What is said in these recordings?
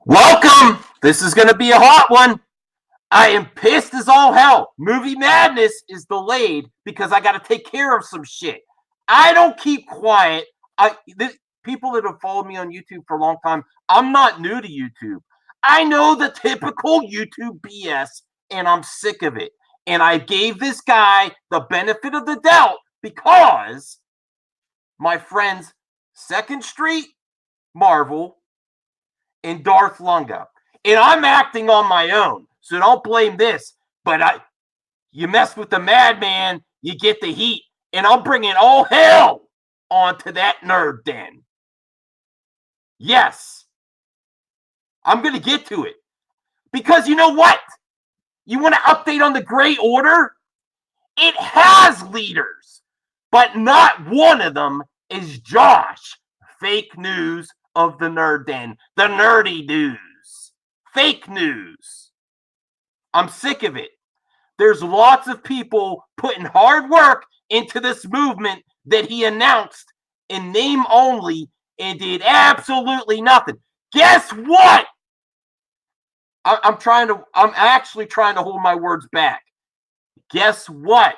Welcome! This is going to be a hot one. I am pissed as all hell. Movie Madness is delayed because I got to take care of some shit. I don't keep quiet. People that have followed me on YouTube for a long time, I'm not new to YouTube. I know the typical YouTube BS, and I'm sick of it. And I gave this guy the benefit of the doubt because my friends Second Street, Marvel, and Darth Lunga. And I'm acting on my own, so don't blame this. But you mess with the madman, you get the heat. And I'm bringing all hell onto that nerd den. Yes. I'm going to get to it. Because you know what? You want to update on the Gray Order? It has leaders. But not one of them is Josh. Fake news of the nerd den. The nerdy news. Fake news. I'm sick of it. There's lots of people putting hard work into this movement that he announced in name only and did absolutely nothing. Guess what? I'm actually trying to hold my words back. Guess what?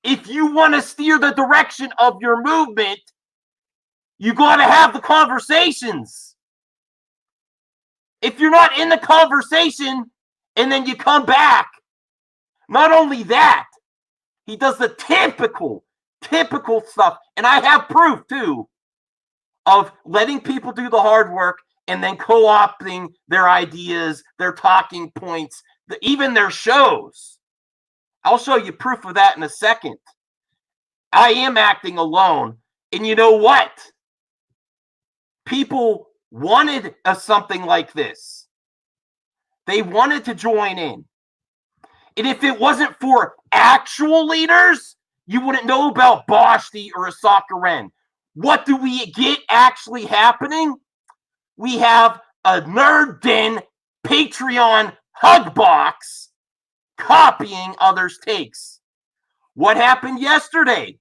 If you want to steer the direction of your movement, you got to have the conversations. If you're not in the conversation and then you come back, not only that, he does the typical stuff. And I have proof too of letting people do the hard work and then co-opting their ideas, their talking points, even their shows. I'll show you proof of that in a second. I am acting alone. And you know what? People wanted something like this. They wanted to join in. And if it wasn't for actual leaders, you wouldn't know about Bashti or Asaka Ren. What do we get actually happening? We have a Nerd Den Patreon hug box copying others' takes. What happened yesterday?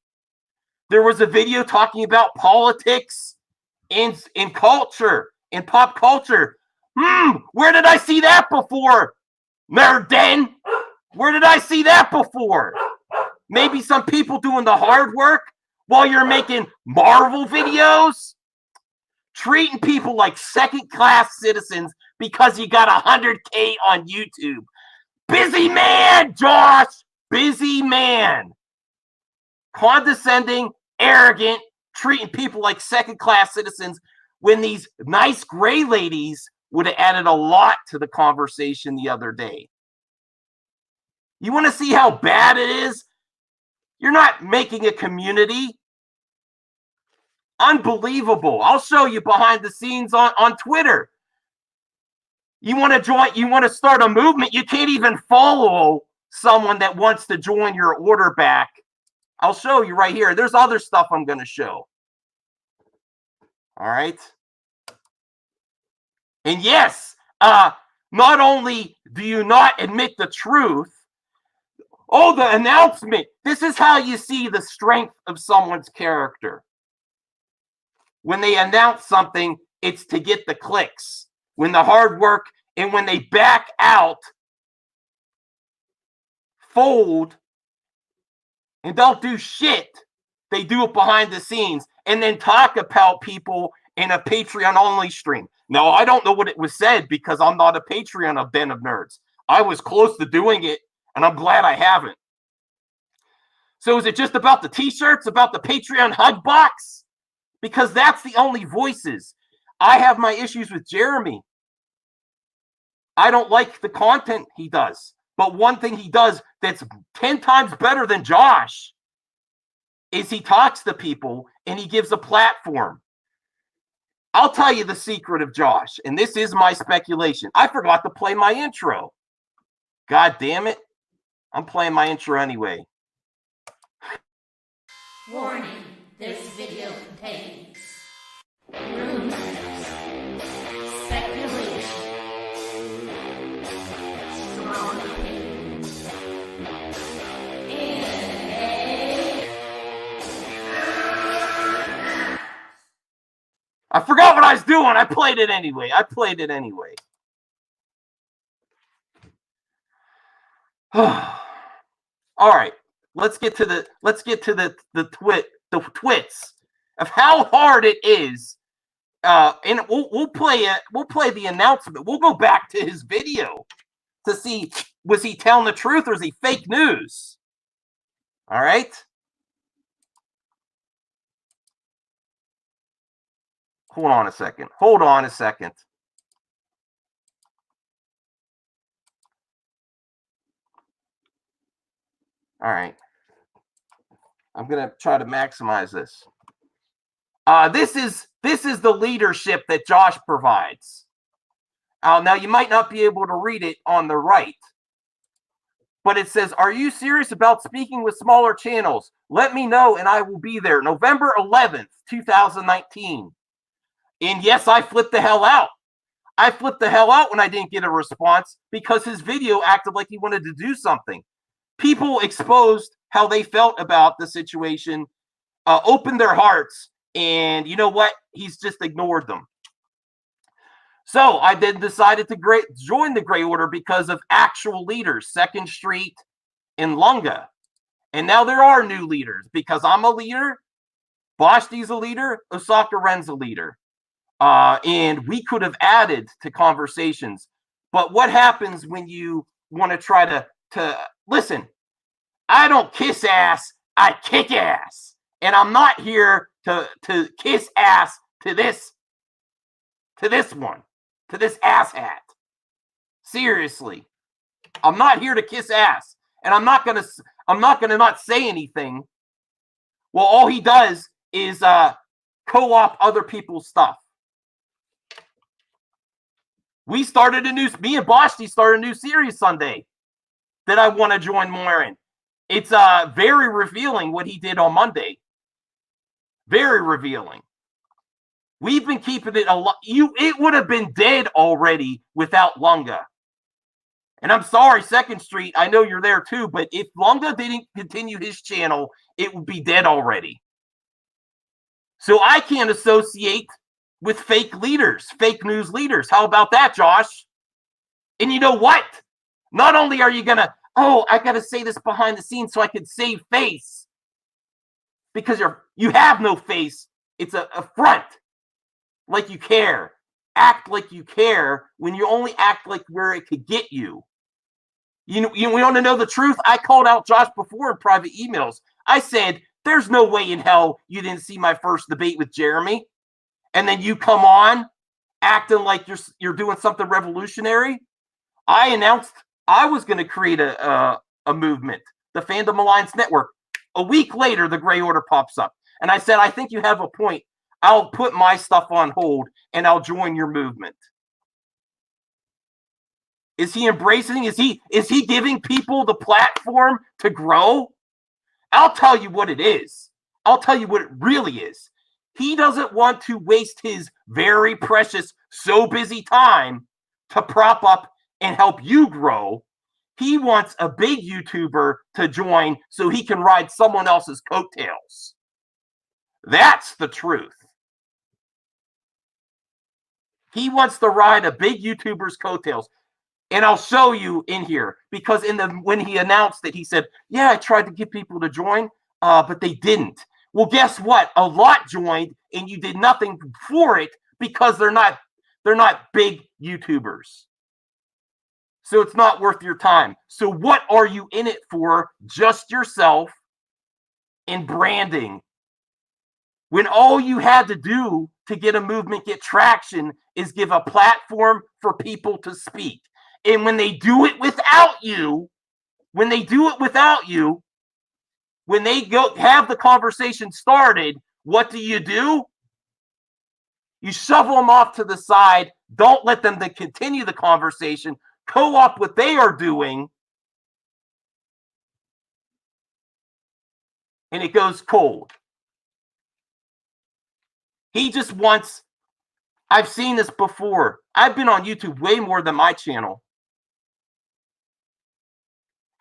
There was a video talking about politics in culture, in pop culture. Where did I see that before? Nerd Den? Where did I see that before? Maybe some people doing the hard work while you're making Marvel videos? Treating people like second-class citizens because you got 100K on YouTube. Busy man, Josh! Busy man. Condescending, arrogant, treating people like second-class citizens when these nice gray ladies would have added a lot to the conversation the other day. You want to see how bad it is? You're not making a community. Unbelievable. I'll show you behind the scenes on Twitter. You want to join, you want to start a movement, you can't even follow someone that wants to join your order back. I'll show you right here. There's other stuff I'm going to show. All right. And yes, not only do you not admit the truth, the announcement. This is how you see the strength of someone's character. When they announce something, it's to get the clicks. When the hard work, and when they back out, fold, and don't do shit, they do it behind the scenes and then talk about people in a Patreon-only stream. Now, I don't know what it was said because I'm not a Patreon of Den of Nerds. I was close to doing it, and I'm glad I haven't. So is it just about the T-shirts, about the Patreon hug box? Because that's the only voices. I have my issues with Jeremy. I don't like the content he does. But one thing he does that's 10 times better than Josh is he talks to people and he gives a platform. I'll tell you the secret of Josh, and this is my speculation. I forgot to play my intro. God damn it. I'm playing my intro anyway. Warning, this video contains rumors, speculation, strong opinions, and I forgot what I was doing. I played it anyway. All right. Let's get to the twits of how hard it is. And we'll play the announcement. We'll go back to his video to see, was he telling the truth or is he fake news? All right. Hold on a second. All right. I'm going to try to maximize this. This is the leadership that Josh provides. Now, you might not be able to read it on the right, but it says, "Are you serious about speaking with smaller channels? Let me know and I will be there. November 11th, 2019. And yes, I flipped the hell out. When I didn't get a response because his video acted like he wanted to do something. People exposed how they felt about the situation, opened their hearts, and you know what? He's just ignored them. So I then decided to join the Gray Order because of actual leaders, 2nd Street and Lunga. And now there are new leaders because I'm a leader, Bashti's a leader, Osaka Ren's a leader. And we could have added to conversations. But what happens when you want to try to listen? I don't kiss ass, I kick ass. And I'm not here to kiss ass to this one, to this asshat. Seriously. I'm not here to kiss ass. And I'm not gonna not say anything. Well, all he does is co-op other people's stuff. Me and Bashti started a new series Sunday that I want to join more in. It's very revealing what he did on Monday. Very revealing. We've been keeping it alive. It would have been dead already without Lunga. And I'm sorry, 2nd Street, I know you're there too, but if Lunga didn't continue his channel, it would be dead already. So I can't associate with fake leaders, fake news leaders. How about that, Josh? And you know what? Not only are you going to, I got to say this behind the scenes so I can save face. Because you have no face. It's a front. Like you care. Act like you care when you only act like where it could get you. You want to know the truth? I called out Josh before in private emails. I said, there's no way in hell you didn't see my first debate with Jeremy. And then you come on acting like you're doing something revolutionary. I announced I was going to create a movement, the Fandom Alliance Network. A week later, the Gray Order pops up. And I said, I think you have a point. I'll put my stuff on hold and I'll join your movement. Is he embracing? Is he giving people the platform to grow? I'll tell you what it is. I'll tell you what it really is. He doesn't want to waste his very precious, so busy time to prop up and help you grow. He wants a big YouTuber to join so he can ride someone else's coattails. That's the truth. He wants to ride a big YouTuber's coattails. And I'll show you in here because when he announced it, he said, yeah, I tried to get people to join, but they didn't. Well, guess what? A lot joined and you did nothing for it because they're not big YouTubers. So it's not worth your time. So what are you in it for? Just yourself and branding. When all you had to do to get a movement, get traction, is give a platform for people to speak. And when they do it without you, when they go have the conversation started, what do? You shovel them off to the side. Don't let them continue the conversation. Co-op what they are doing. And it goes cold. He just wants, I've seen this before. I've been on YouTube way more than my channel.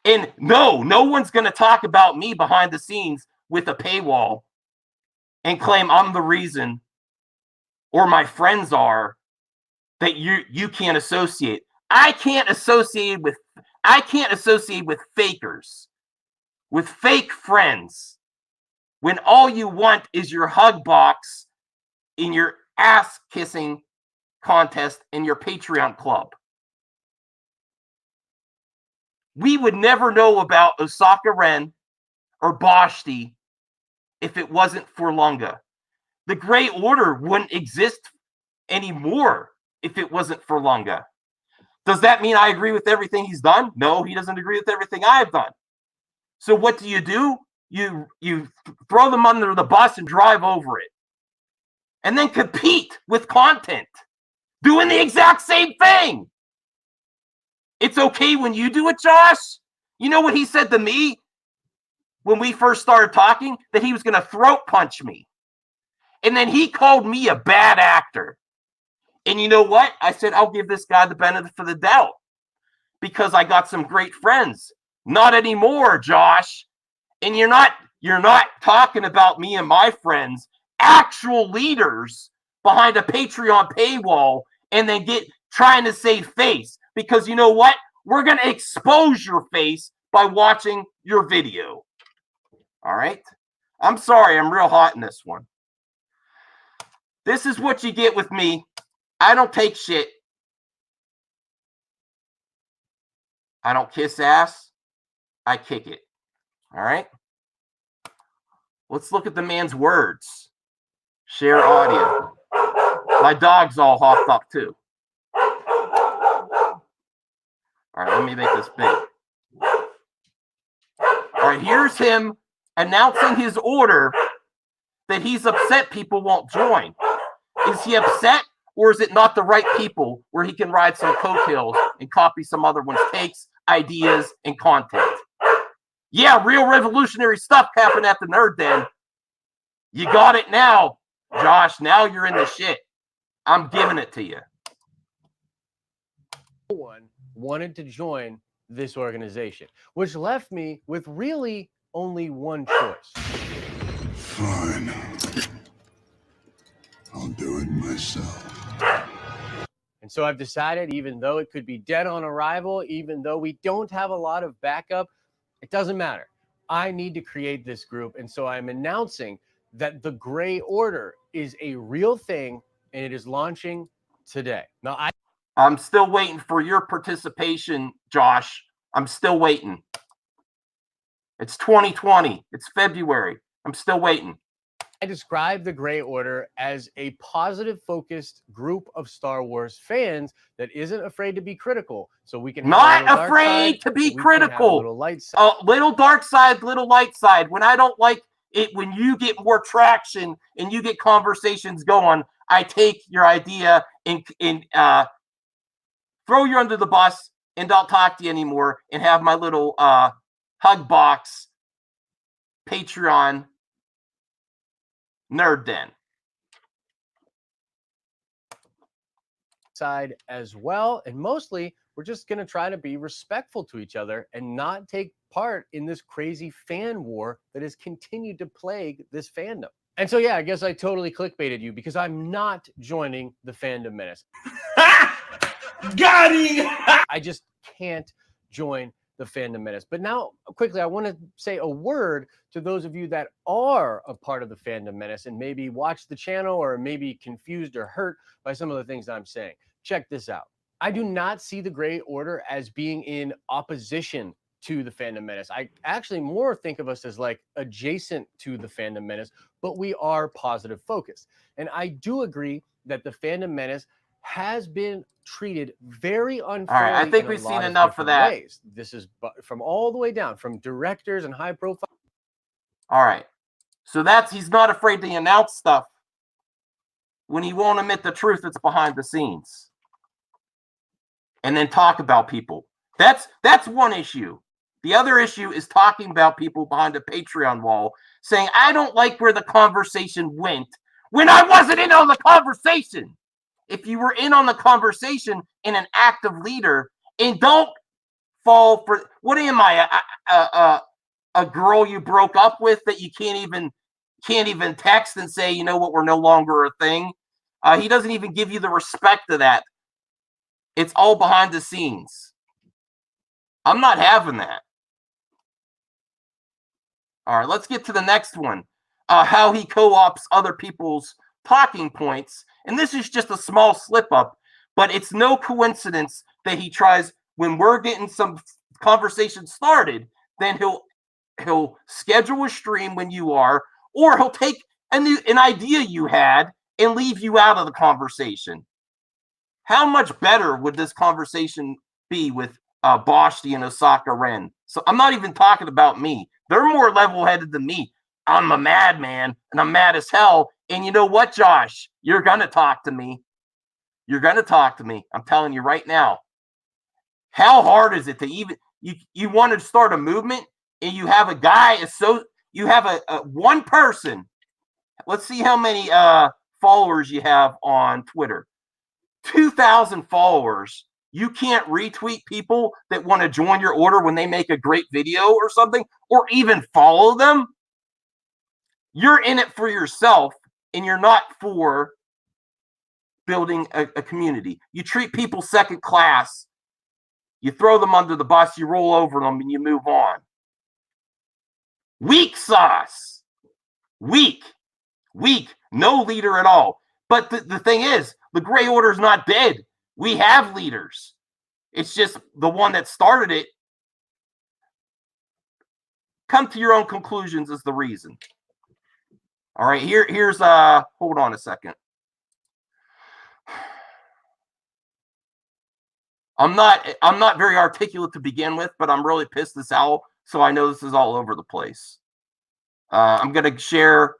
And no one's going to talk about me behind the scenes with a paywall and claim I'm the reason or my friends are that you can't associate. I can't associate with fakers, with fake friends, when all you want is your hug box in your ass kissing contest in your Patreon club. We would never know about Osaka Ren or Bashti if it wasn't for Lunga. The Grey Order wouldn't exist anymore if it wasn't for Lunga. Does that mean I agree with everything he's done? No, he doesn't agree with everything I've done. So what do? You throw them under the bus and drive over it. And then compete with content. Doing the exact same thing. It's okay when you do it, Josh. You know what he said to me when we first started talking? That he was going to throat punch me. And then he called me a bad actor. And you know what? I said, I'll give this guy the benefit of the doubt because I got some great friends. Not anymore, Josh. And you're not talking about me and my friends, actual leaders behind a Patreon paywall, and then trying to save face. Because you know what? We're going to expose your face by watching your video. All right? I'm sorry, I'm real hot in this one. This is what you get with me. I don't take shit. I don't kiss ass. I kick it. All right? Let's look at the man's words. Share audio. My dog's all hopped up too. All right, let me make this big. All right, here's him announcing his order that he's upset people won't join. Is he upset, or is it not the right people where he can ride some coattails and copy some other one's takes, ideas, and content? Yeah, real revolutionary stuff happened at the Nerd Den. You got it now, Josh. Now you're in the shit. I'm giving it to you. No one wanted to join this organization, which left me with really only one choice. Fine. I'll do it myself. And so I've decided, even though it could be dead on arrival, even though we don't have a lot of backup, it doesn't matter. I need to create this group. And so I'm announcing that the Grey Order is a real thing and it is launching today. Now, I'm still waiting for your participation, Josh. I'm still waiting. It's 2020. It's February. I'm still waiting. I describe the Grey Order as a positive-focused group of Star Wars fans that isn't afraid to be critical. So we can have not afraid to be critical. Little light side. Little dark side, little light side. When I don't like it, when you get more traction and you get conversations going, I take your idea and throw you under the bus and don't talk to you anymore and have my little hug box Patreon Nerd Den side as well. And mostly, we're just going to try to be respectful to each other and not take part in this crazy fan war that has continued to plague this fandom. And so, yeah, I guess I totally clickbaited you because I'm not joining the Fandom Menace. Got him! I just can't join the Fandom Menace. But now, quickly, I want to say a word to those of you that are a part of the Fandom Menace and maybe watch the channel or maybe confused or hurt by some of the things I'm saying. Check this out. I do not see the Grey Order as being in opposition to the Fandom Menace. I actually more think of us as like adjacent to the Fandom Menace, but we are positive focused. And I do agree that the Fandom Menace has been treated very unfairly. All right, I think we've seen enough of that. Ways. This is from all the way down, from directors and high profile. All right. So he's not afraid to announce stuff when he won't admit the truth that's behind the scenes. And then talk about people. That's one issue. The other issue is talking about people behind a Patreon wall saying, I don't like where the conversation went when I wasn't in on the conversation. If you were in on the conversation in an active leader, and don't fall for, what am I, a girl you broke up with that you can't even text and say, you know what, we're no longer a thing? He doesn't even give you the respect of that. It's all behind the scenes. I'm not having that. All right, let's get to the next one. How he co-opts other people's talking points. And this is just a small slip up, but it's no coincidence that he tries, when we're getting some conversation started, then he'll schedule a stream when you are, or he'll take an idea you had and leave you out of the conversation. How much better would this conversation be with Boshti and Osaka Ren? So I'm not even talking about me. They're more level-headed than me. I'm a madman, and I'm mad as hell. And you know what, Josh? You're going to talk to me. You're going to talk to me. I'm telling you right now. How hard is it to even... You want to start a movement, and you have a guy... You have a one person. Let's see how many followers you have on Twitter. 2,000 followers. You can't retweet people that want to join your order when they make a great video or something, or even follow them. You're in it for yourself, and you're not for building a community. You treat people second class. You throw them under the bus, you roll over them, and you move on. Weak sauce. Weak. No leader at all. But the thing is, the Gray Order is not dead. We have leaders. It's just the one that started it. Come to your own conclusions is the reason. All right, here's hold on a second. I'm not very articulate to begin with, but I'm really pissed this out, so I know this is all over the place. I'm gonna share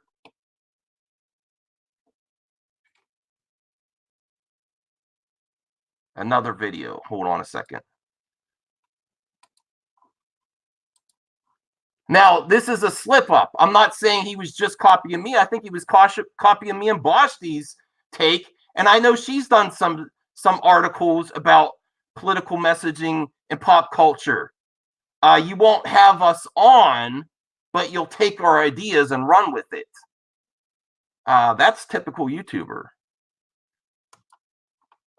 another video. Hold on a second. Now, this is a slip up. I'm not saying he was just copying me. I think he was copying me and Boshti's take. And I know she's done some articles about political messaging and pop culture. You won't have us on, but you'll take our ideas and run with it. That's typical YouTuber.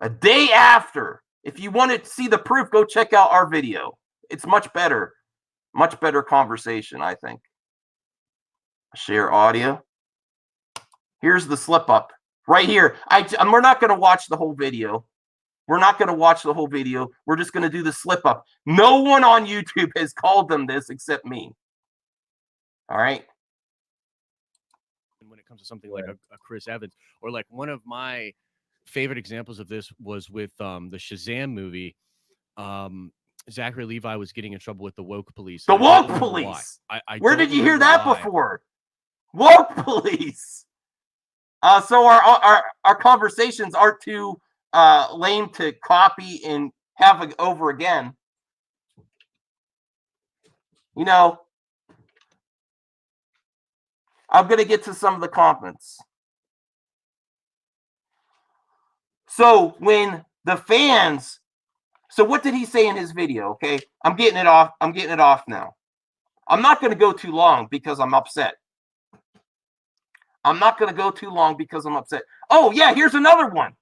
A day after, if you want to see the proof, go check out our video. It's much better conversation, I think. Share audio. Here's the slip up right here. We're not going to watch the whole video. We're not going to watch the whole video. We're just going to do the slip up. No one on YouTube has called them this except me. All right. When it comes to something like a Chris Evans, or like one of my favorite examples of this was with the Shazam movie. Zachary Levi was getting in trouble with the woke police. The woke police. Where did you hear that before? Woke police. So our conversations aren't too lame to copy and have over again. You know, I'm going to get to some of the comments. So when the fans, so what did he say in his video? Okay, I'm getting it off now. I'm not going to go too long because I'm upset. Oh, yeah, here's another one.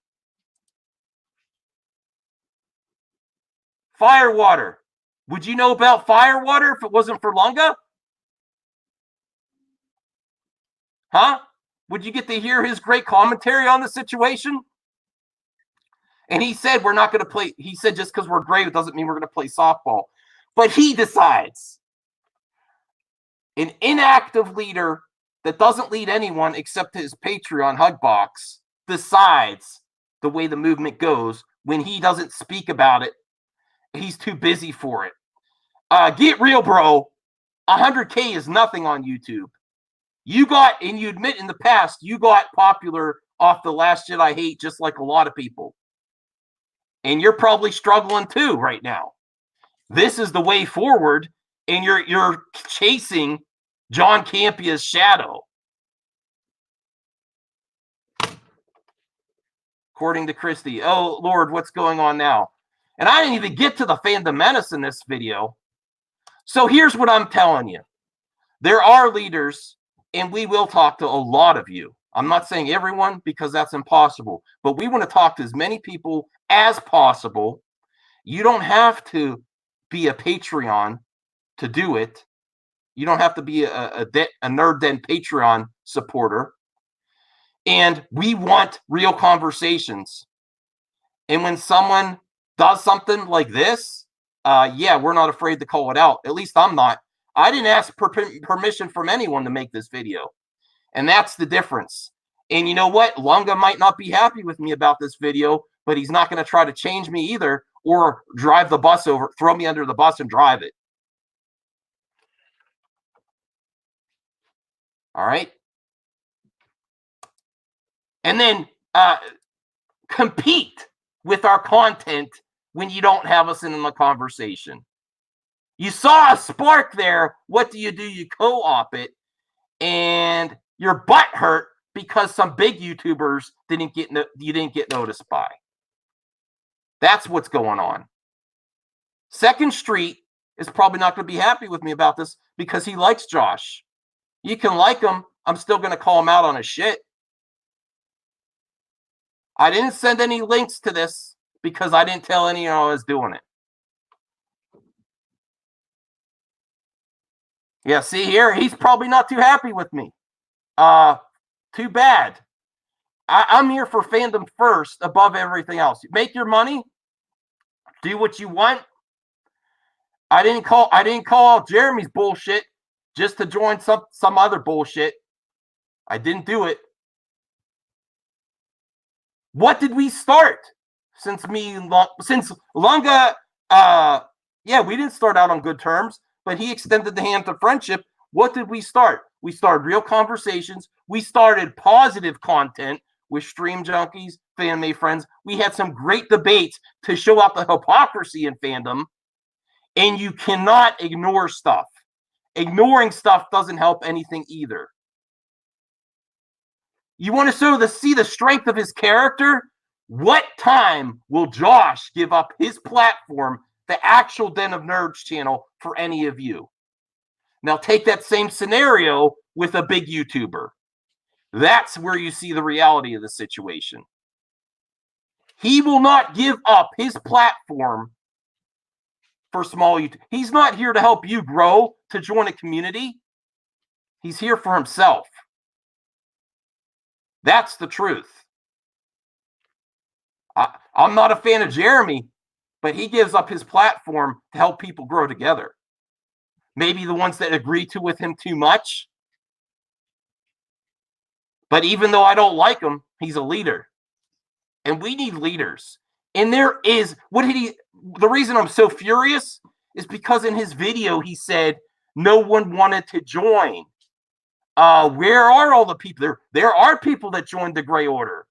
Firewater. Would you know about Firewater if it wasn't for Lunga? Huh? Would you get to hear his great commentary on the situation? And he said, we're not going to play. He said, just because we're great, it doesn't mean we're going to play softball. But he decides. An inactive leader that doesn't lead anyone except his Patreon Hugbox decides the way the movement goes. When he doesn't speak about it, he's too busy for it. Get real, bro. 100K is nothing on YouTube. You admit in the past, you got popular off The Last Jedi hate, just like a lot of people. And you're probably struggling too right now. This is the way forward, and you're chasing John Campia's shadow. According to Christy. Oh, Lord, what's going on now? And I didn't even get to the Fandom Menace in this video. So here's what I'm telling you. There are leaders, and we will talk to a lot of you. I'm not saying everyone because that's impossible, but we want to talk to as many people as possible. You don't have to be a Patreon to do it. You don't have to be a Nerd Den Patreon supporter. And we want real conversations. And when someone does something like this, yeah, we're not afraid to call it out. At least I'm not. I didn't ask permission from anyone to make this video. And that's the difference. And you know what? Lunga might not be happy with me about this video, but he's not going to try to change me either or drive the bus over, throw me under the bus and drive it. All right. And then compete with our content when you don't have us in the conversation. You saw a spark there. What do? You co-op it, and your butt hurt because some big YouTubers you didn't get noticed by. That's what's going on. Second Street is probably not going to be happy with me about this because he likes Josh. You can like him. I'm still going to call him out on his shit. I didn't send any links to this because I didn't tell anyone I was doing it. Yeah, see here, he's probably not too happy with me. Too bad. I'm here for fandom first above everything else. Make your money. Do what you want. I didn't call out Jeremy's bullshit just to join some other bullshit. I didn't do it. What did we start? Since Lunga, yeah, we didn't start out on good terms, but he extended the hand to friendship. What did we start? We started real conversations. We started positive content with Stream Junkies, fan made friends. We had some great debates to show out the hypocrisy in fandom. And you cannot ignore stuff. Ignoring stuff doesn't help anything either. You want to see the strength of his character? What time will Josh give up his platform, the actual Den of Nerds channel, for any of you? Now take that same scenario with a big YouTuber. That's where you see the reality of the situation. He will not give up his platform for small YouTube. He's not here to help you grow, to join a community. He's here for himself. That's the truth. I'm not a fan of Jeremy, but he gives up his platform to help people grow together. Maybe the ones that agree with him too much. But even though I don't like him, he's a leader. And we need leaders. And there is, the reason I'm so furious is because in his video, he said no one wanted to join. Where are all the people? There are people that joined the Gray Order.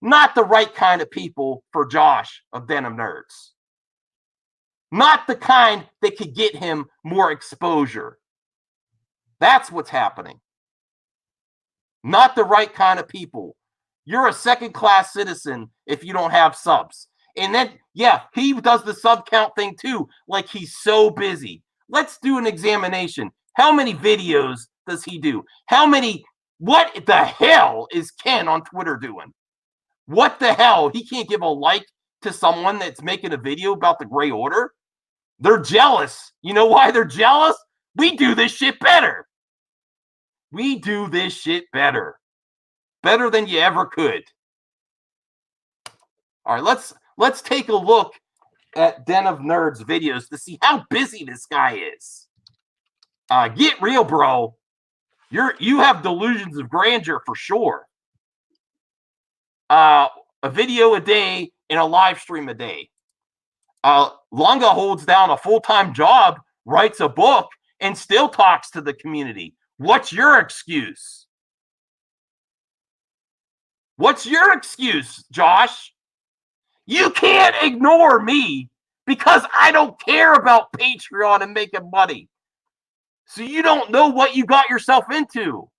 Not the right kind of people for Josh of Den of Nerds. Not the kind that could get him more exposure. That's what's happening. Not the right kind of people. You're a second-class citizen if you don't have subs. And then, yeah, he does the sub count thing too, like he's so busy. Let's do an examination. How many videos does he do? What the hell is Ken on Twitter doing? What the hell? He can't give a like to someone that's making a video about the Gray Order? They're jealous. You know why they're jealous? We do this shit better. We do this shit better. Better than you ever could. All right, let's take a look at Den of Nerds videos to see how busy this guy is. Get real, bro. You have delusions of grandeur for sure. A video a day and a live stream a day. Lunga holds down a full-time job, writes a book, and still talks to the community. What's your excuse? What's your excuse, Josh? You can't ignore me because I don't care about Patreon and making money. So you don't know what you got yourself into.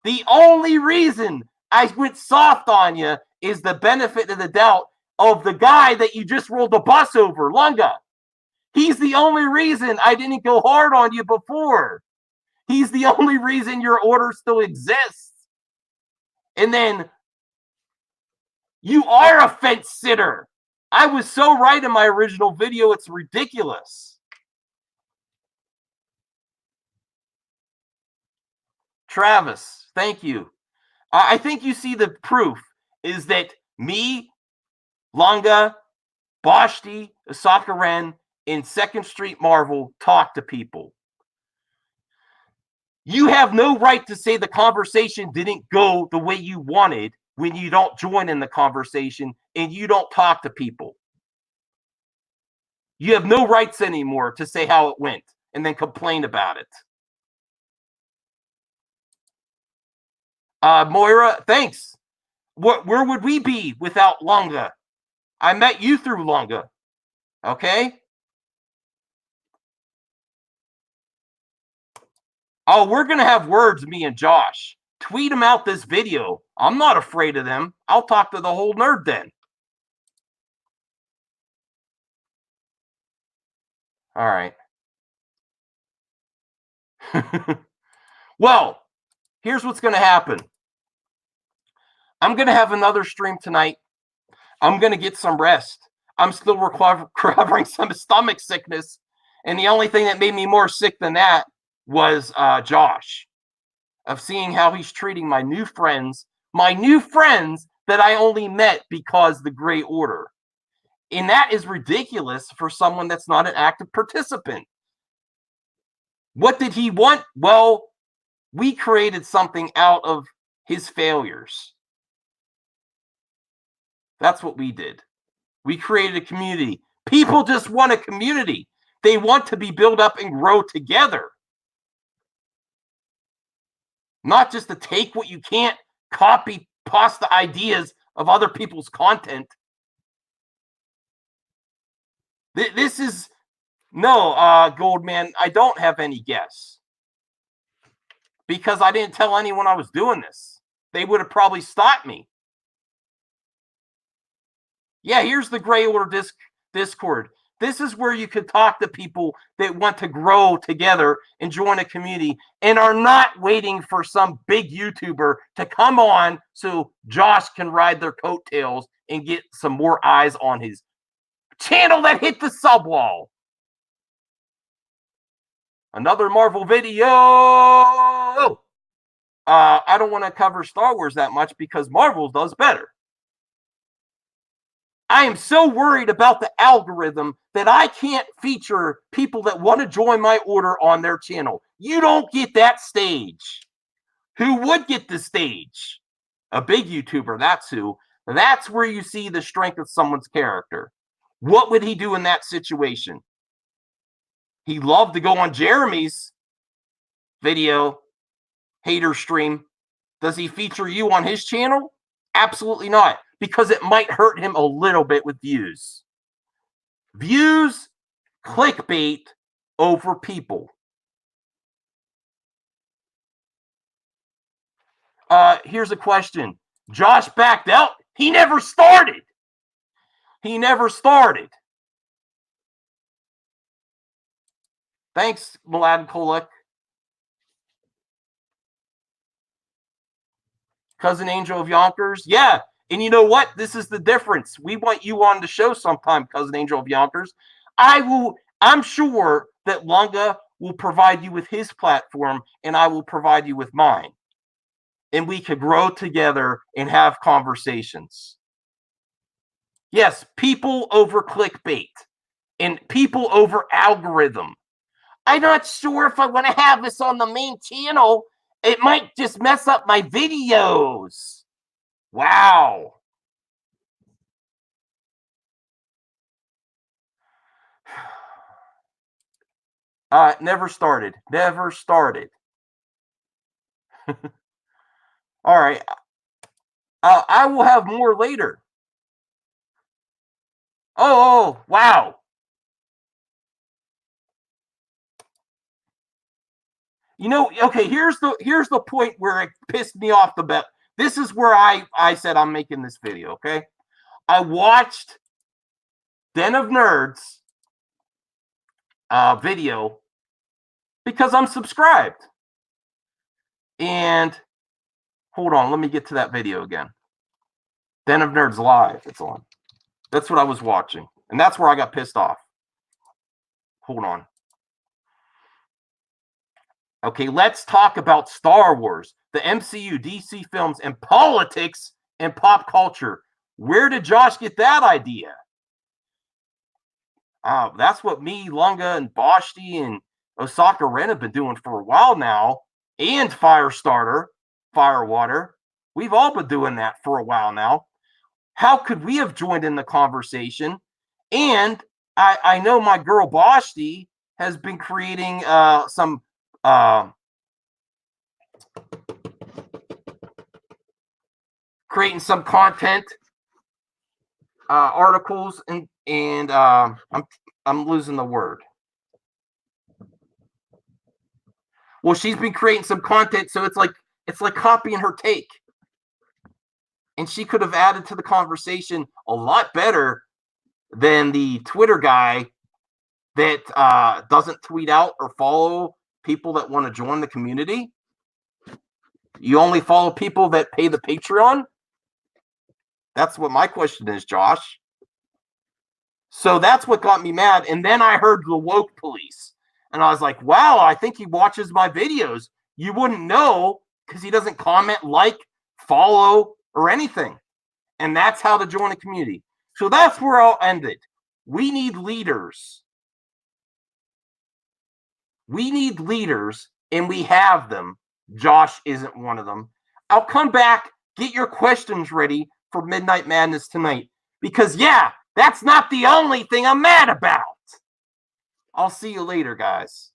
The only reason I went soft on you is the benefit of the doubt of the guy that you just rolled the bus over, Lunga. He's the only reason I didn't go hard on you before. He's the only reason your order still exists. And then you are a fence sitter. I was so right in my original video, it's ridiculous. Travis, thank you. I think you see the proof is that me, Longa, Bashti, Asaka Ren, and Second Street Marvel talk to people. You have no right to say the conversation didn't go the way you wanted when you don't join in the conversation and you don't talk to people. You have no rights anymore to say how it went and then complain about it. Moira, thanks. Where would we be without Longa? I met you through Longa. Okay? Oh, we're going to have words, me and Josh. Tweet them out this video. I'm not afraid of them. I'll talk to the whole nerd then. All right. Well, here's what's going to happen. I'm going to have another stream tonight. I'm going to get some rest. I'm still recovering some stomach sickness. And the only thing that made me more sick than that was Josh. Of seeing how he's treating my new friends that I only met because the Grey Order. And that is ridiculous for someone that's not an active participant. What did he want? Well, we created something out of his failures. That's what we did. We created a community. People just want a community. They want to be built up and grow together. Not just to take what you can't copy pasta ideas of other people's content. This is no, Goldman, I don't have any guess. Because I didn't tell anyone I was doing this. They would have probably stopped me. Yeah, here's the Grey Order Discord. This is where you could talk to people that want to grow together and join a community and are not waiting for some big YouTuber to come on so Josh can ride their coattails and get some more eyes on his channel that hit the sub wall. Another Marvel video. I don't want to cover Star Wars that much because Marvel does better. I am so worried about the algorithm that I can't feature people that want to join my order on their channel. You don't get that stage. Who would get the stage? A big YouTuber, that's who. That's where you see the strength of someone's character. What would he do in that situation? He'd love to go on Jeremy's video, hater stream. Does he feature you on his channel? Absolutely not. Because it might hurt him a little bit with views. Views, clickbait over people. Here's a question. Josh backed out. He never started. He never started. Thanks, Mladen Kolek. Cousin Angel of Yonkers. Yeah. And you know what? This is the difference. We want you on the show sometime, Cousin Angel of Yonkers. I'm sure that Lunga will provide you with his platform and I will provide you with mine. And we could grow together and have conversations. Yes, people over clickbait and people over algorithm. I'm not sure if I want to have this on the main channel. It might just mess up my videos. Wow. Never started. Never started. All right. I will have more later. Oh, wow. You know, okay, here's the point where it pissed me off the best. This is where I said I'm making this video, okay? I watched Den of Nerds video because I'm subscribed. And Hold on, let me get to that video again. Den of Nerds Live, it's on. That's what I was watching. And that's where I got pissed off. Hold on. Okay, let's talk about Star Wars, the MCU, DC films, and politics and pop culture. Where did Josh get that idea? That's what me, Lunga, and Bashti, and Osaka Ren have been doing for a while now. And Firestarter, Firewater. We've all been doing that for a while now. How could we have joined in the conversation? And I know my girl Bashti has been creating some content, articles, and I'm losing the word. Well, she's been creating some content, so it's like copying her take. And she could have added to the conversation a lot better than the Twitter guy that doesn't tweet out or follow people that want to join the community. You only follow people that pay the Patreon? That's what my question is, Josh. So that's what got me mad. And then I heard the woke police. And I was like, wow, I think he watches my videos. You wouldn't know because he doesn't comment, like, follow, or anything. And that's how to join a community. So that's where I'll end it. We need leaders. We need leaders, and we have them. Josh isn't one of them. I'll come back, get your questions ready for Midnight Madness tonight. Because, yeah, that's not the only thing I'm mad about. I'll see you later, guys.